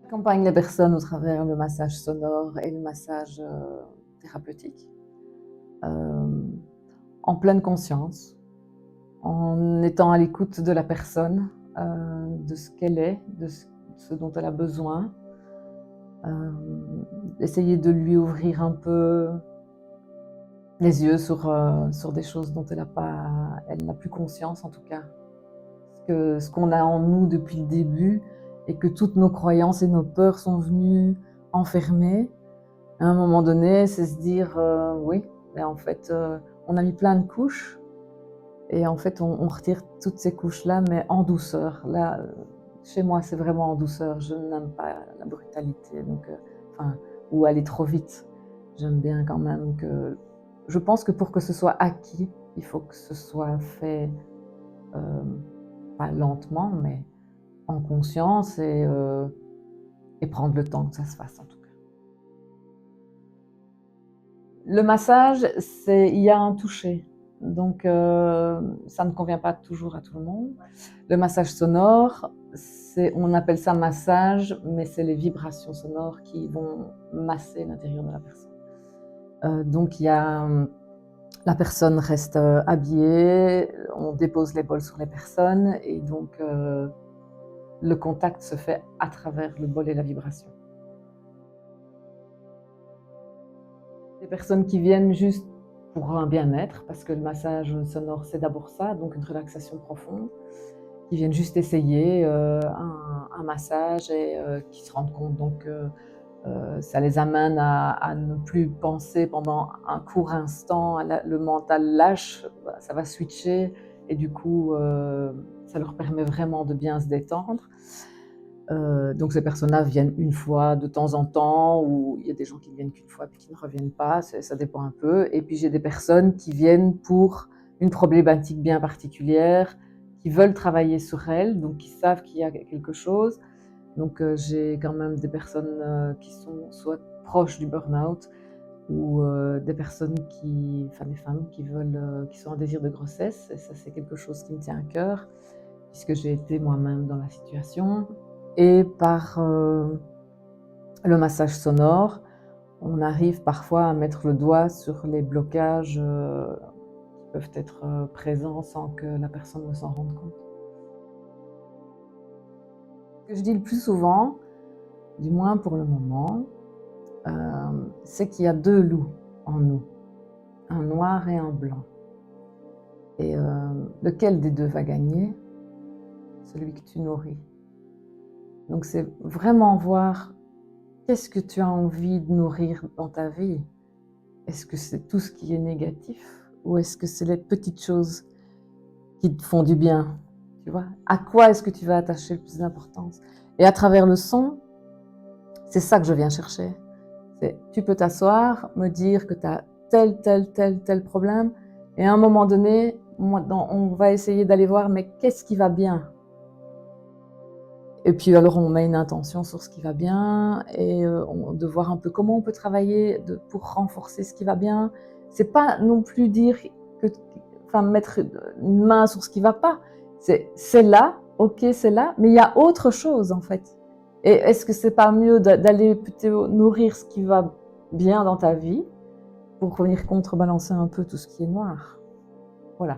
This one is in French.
J'accompagne les personnes au travers le massage sonore et le massage thérapeutique, euh, en pleine conscience, en étant à l'écoute de la personne, de ce qu'elle est, de ce dont elle a besoin, euh, essayer de lui ouvrir un peu les yeux sur des choses dont elle n'a plus conscience en tout cas. Ce qu'on a en nous depuis le début et que toutes nos croyances et nos peurs sont venues enfermer. À un moment donné, c'est se dire oui, mais en fait, on a mis plein de couches et en fait, on retire toutes ces couches-là, mais en douceur. Là, chez moi, c'est vraiment en douceur. Je n'aime pas la brutalité, donc, ou aller trop vite. J'aime bien quand même que. Je pense que pour que ce soit acquis, il faut que ce soit fait pas lentement, mais en conscience et prendre le temps que ça se fasse en tout cas. Le massage, il y a un toucher, donc ça ne convient pas toujours à tout le monde. Le massage sonore, on appelle ça massage, mais c'est les vibrations sonores qui vont masser l'intérieur de la personne. Donc la personne reste habillée, on dépose les bols sur les personnes et donc le contact se fait à travers le bol et la vibration. Des personnes qui viennent juste pour un bien-être, parce que le massage sonore, c'est d'abord ça, donc une relaxation profonde, qui viennent juste essayer un massage et qui se rendent compte donc ça les amène à ne plus penser pendant un court instant, le mental lâche, ça va switcher et du coup ça leur permet vraiment de bien se détendre. Donc ces personnes-là viennent une fois de temps en temps, ou il y a des gens qui ne viennent qu'une fois puis qui ne reviennent pas, ça dépend un peu. Et puis j'ai des personnes qui viennent pour une problématique bien particulière, qui veulent travailler sur elles, donc qui savent qu'il y a quelque chose. Donc j'ai quand même des personnes qui sont soit proches du burn-out, ou des personnes des femmes qui sont en désir de grossesse. Et ça, c'est quelque chose qui me tient à cœur, puisque j'ai été moi-même dans la situation. Et par le massage sonore, on arrive parfois à mettre le doigt sur les blocages qui peuvent être présents sans que la personne ne s'en rende compte. Ce que je dis le plus souvent, du moins pour le moment, c'est qu'il y a deux loups en nous, un noir et un blanc. Et lequel des deux va gagner? Celui que tu nourris. Donc c'est vraiment voir qu'est-ce que tu as envie de nourrir dans ta vie. Est-ce que c'est tout ce qui est négatif ou est-ce que c'est les petites choses qui te font du bien? Tu vois? À quoi est-ce que tu vas attacher le plus d'importance? Et à travers le son, c'est ça que je viens chercher. Tu peux t'asseoir, me dire que tu as tel problème, et à un moment donné, on va essayer d'aller voir, mais qu'est-ce qui va bien? Et puis alors on met une intention sur ce qui va bien, et de voir un peu comment on peut travailler pour renforcer ce qui va bien. C'est pas non plus dire mettre une main sur ce qui va pas. C'est là, ok, c'est là, mais il y a autre chose en fait. Et est-ce que c'est pas mieux d'aller plutôt nourrir ce qui va bien dans ta vie pour venir contrebalancer un peu tout ce qui est noir? Voilà.